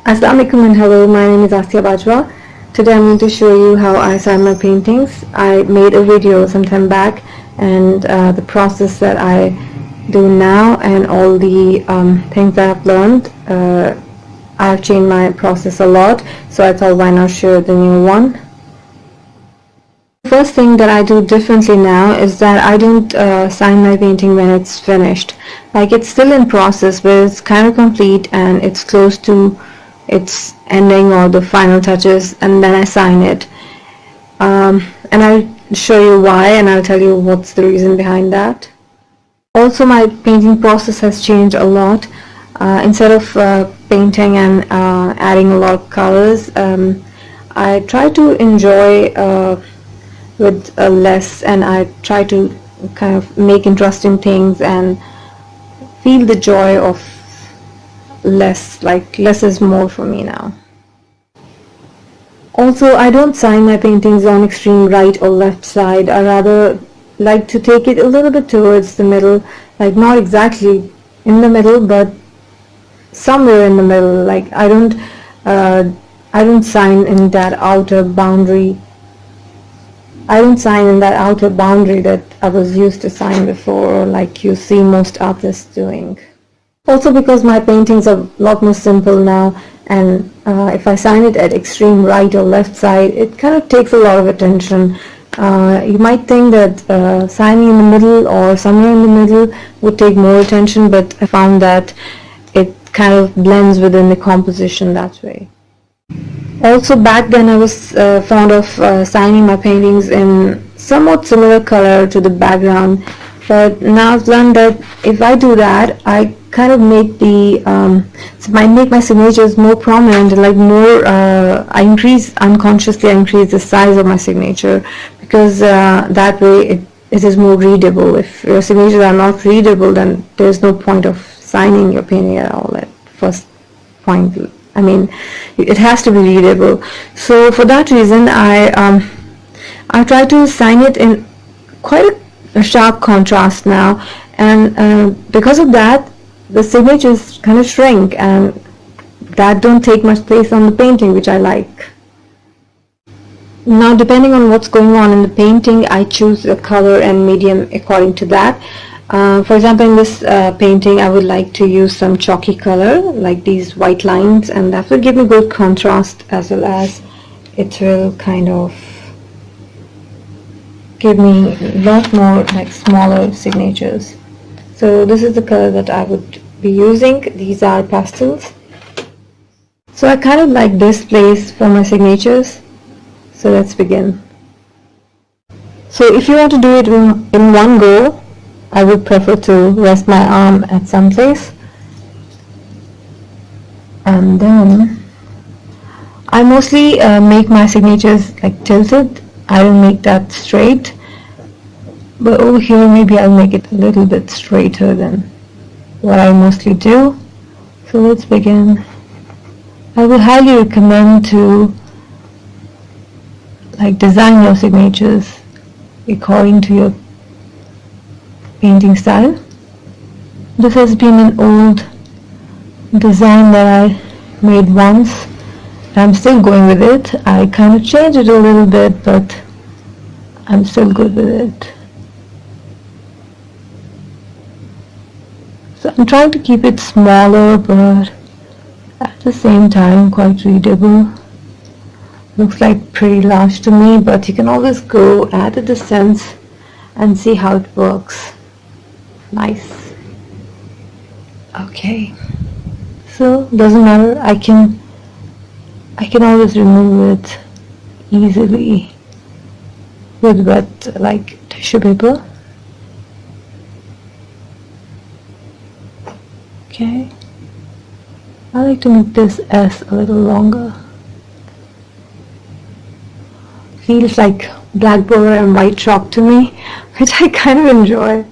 Assalamualaikum and hello, my name is Asiya Bajwa. Today I'm going to show you how I sign my paintings. I made a video some time back and the process that I do now and all the things that I've learned. I've changed my process a lot, so I thought why not share the new one. The first thing that I do differently now is that I don't sign my painting when it's finished. Like it's still in process, but it's kind of complete and it's close to its ending or the final touches, and then I sign it. And I'll show you why, and I'll tell you what's the reason behind that. Also, my painting process has changed a lot. Instead of painting and adding a lot of colors, I try to enjoy with less, and I try to kind of make interesting things and feel the joy of less. Like less is more for me now. Also, I don't sign my paintings on extreme right or left side. I rather like to take it a little bit towards the middle, like not exactly in the middle, but somewhere in the middle. Like I don't sign in that outer boundary. I don't sign in that outer boundary that I was used to sign before, or like you see most artists doing. Also, because my paintings are a lot more simple now, and if I sign it at extreme right or left side, it kind of takes a lot of attention. You might think that signing in the middle or somewhere in the middle would take more attention, but I found that it kind of blends within the composition that way. Also, back then I was fond of signing my paintings in somewhat similar color to the background, but now I've learned that if I do that, I kind of make my signatures more prominent, and like more unconsciously I increase the size of my signature, because that way it is more readable. If your signatures are not readable, then there's no point of signing your painting at all at first point. I mean, it has to be readable. So for that reason, I try to sign it in quite a sharp contrast now, and because of that, the signatures kind of shrink, and that don't take much place on the painting, which I like. Now, depending on what's going on in the painting, I choose the color and medium according to that. For example, in this painting, I would like to use some chalky color, like these white lines, and that will give me good contrast, as well as it will kind of give me a lot more like smaller signatures. So this is the color that I would be using. These are pastels. So I kind of like this place for my signatures. So let's begin. So if you want to do it in one go, I would prefer to rest my arm at some place, and then I mostly make my signatures like tilted. I don't make that straight, but over here maybe I'll make it a little bit straighter than what I mostly do. So let's begin. I would highly recommend to like design your signatures according to your painting style. This has been an old design that I made once. I'm still going with it. I kind of changed it a little bit, but I'm still good with it. So I'm trying to keep it smaller, but at the same time quite readable. Looks like pretty large to me, but you can always go at a distance and see how it works. Nice. Okay. So doesn't matter. I can always remove it easily with wet like tissue paper. Okay. I like to make this S a little longer. Feels like black border and white chalk to me, which I kind of enjoy.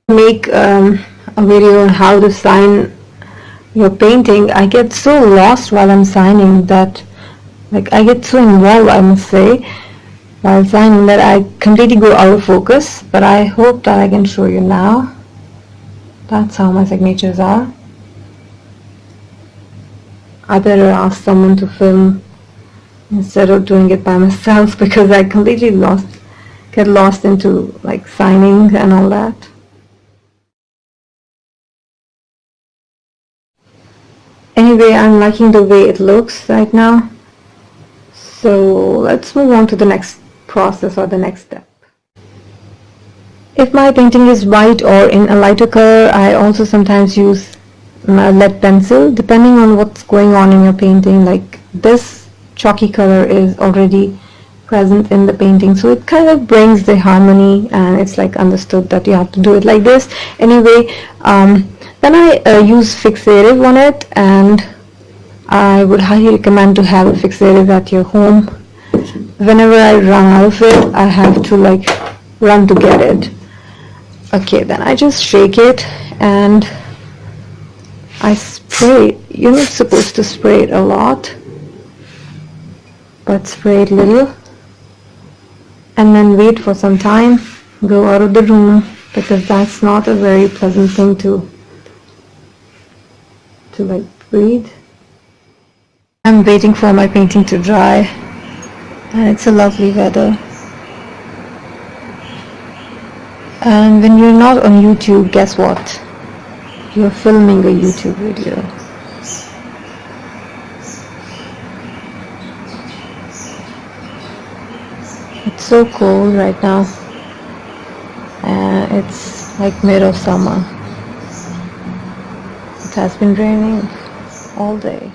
Make a video on how to sign your painting. I get so lost while I'm signing that, like, I get so involved, I must say, while signing, that I completely go out of focus. But I hope that I can show you now. That's how my signatures are. I better ask someone to film instead of doing it by myself because I completely get lost into like signing and all that. Anyway, I'm liking the way it looks right now. So let's move on to the next process or the next step. If my painting is white or in a lighter color, I also sometimes use lead pencil depending on what's going on in your painting. Like this chalky color is already present in the painting, so it kind of brings the harmony and it's like understood that you have to do it like this. Anyway, then I use fixative on it, and I would highly recommend to have a fixative at your home. Whenever I run out of it, I have to like run to get it. Okay, then I just shake it and I spray it. You're not supposed to spray it a lot, but spray it little and then wait for some time, go out of the room, because that's not a very pleasant thing to like breathe. I'm waiting for my painting to dry, and it's a lovely weather. And when you're not on YouTube, guess what? You're filming a YouTube video. It's so cold right now, and it's like mid of summer. It has been raining all day.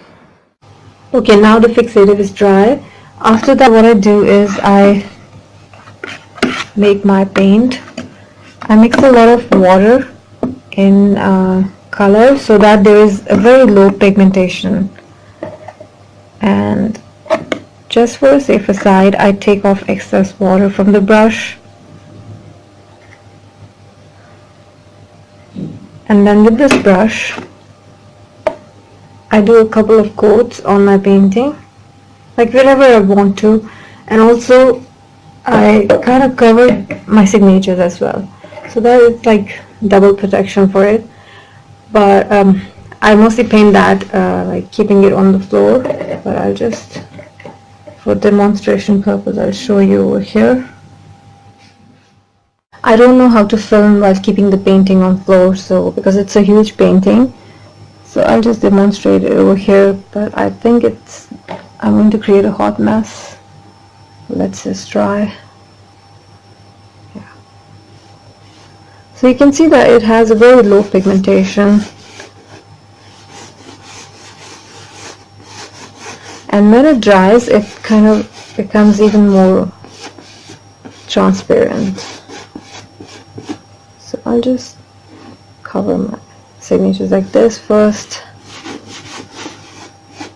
Okay, now the fixative is dry. After that, what I do is I make my paint. I mix a lot of water in color so that there is a very low pigmentation, and just for a safer side, I take off excess water from the brush, and then with this brush I do a couple of coats on my painting, like wherever I want to, and also I kind of cover my signatures as well, so that it's like double protection for it. But I mostly paint that like keeping it on the floor, but I'll just, for demonstration purpose, I'll show you over here. I don't know how to film while keeping the painting on floor, so because it's a huge painting, so I'll just demonstrate it over here, but I think I'm going to create a hot mess. Let's just try. Yeah. So you can see that it has a very low pigmentation, and when it dries, it kind of becomes even more transparent. So I'll just cover my signatures like this first,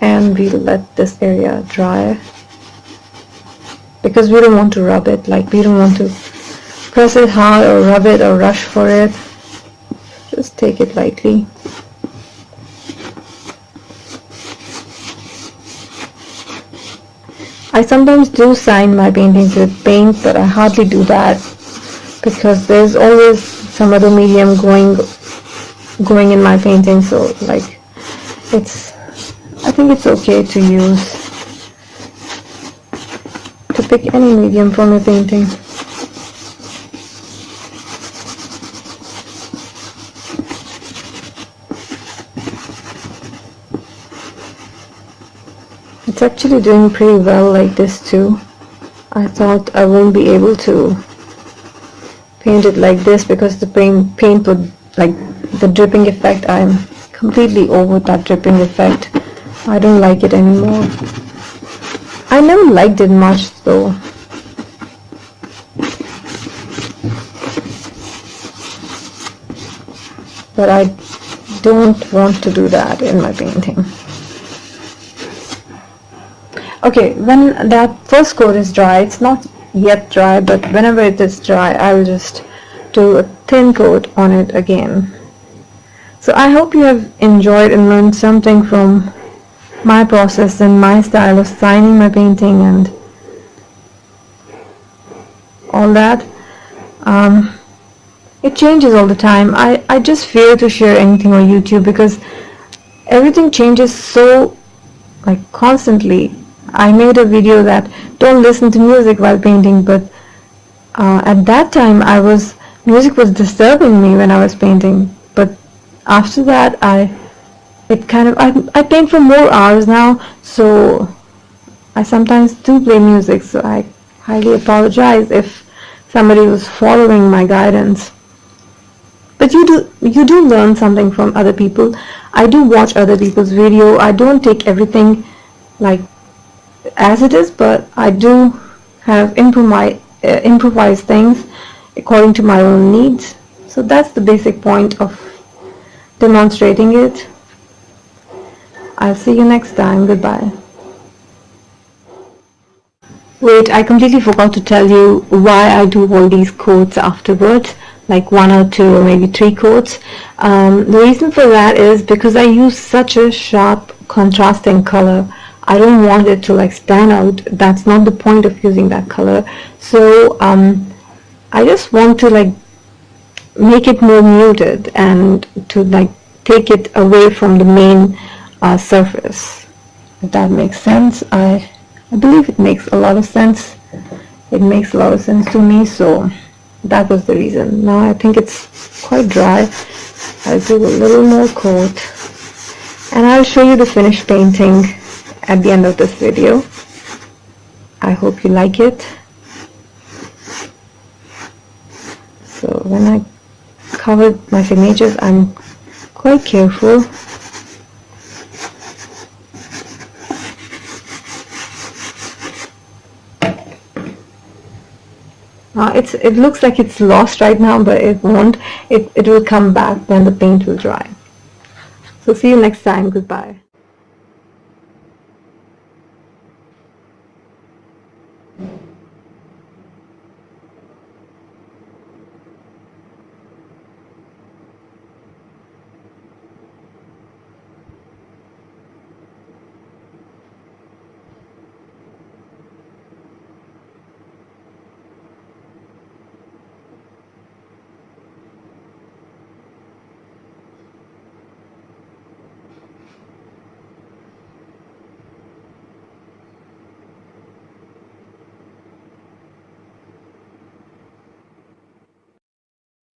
and we'll let this area dry because we don't want to rub it, like we don't want to press it hard or rub it or rush for it. Just take it lightly. I sometimes do sign my paintings with paint, but I hardly do that because there's always some other medium going in my painting, so like I think it's okay to pick any medium from your painting. It's actually doing pretty well like this too. I thought I won't be able to paint it like this because the paint would, like the dripping effect, I'm completely over that dripping effect. I don't like it anymore. I never liked it much though. But I don't want to do that in my painting. Okay, when that first coat is dry, it's not yet dry, but whenever it is dry, I will just do a thin coat on it again. So I hope you have enjoyed and learned something from my process and my style of signing my painting and all that. It changes all the time. I just fear to share anything on YouTube because everything changes so like constantly. I made a video that don't listen to music while painting, but at that time music was disturbing me when I was painting. But after that, I paint for more hours now, so I sometimes do play music, so I highly apologize if somebody was following my guidance. But you do learn something from other people. I do watch other people's video. I don't take everything like as it is, but I do have improvise things according to my own needs. So that's the basic point of demonstrating it. I'll see you next time. Goodbye. Wait, I completely forgot to tell you why I do all these quotes afterwards, like one or two or maybe three quotes. The reason for that is because I use such a sharp contrasting color. I don't want it to like stand out. That's not the point of using that color. So I just want to like make it more muted and to like take it away from the main surface. If that makes sense. I believe it makes a lot of sense. It makes a lot of sense to me, so that was the reason. Now I think it's quite dry. I'll do a little more coat and I'll show you the finished painting at the end of this video. I hope you like it. So when I cover my signatures, I'm quite careful. It looks like it's lost right now, but it won't. It will come back when the paint will dry. So see you next time. Goodbye.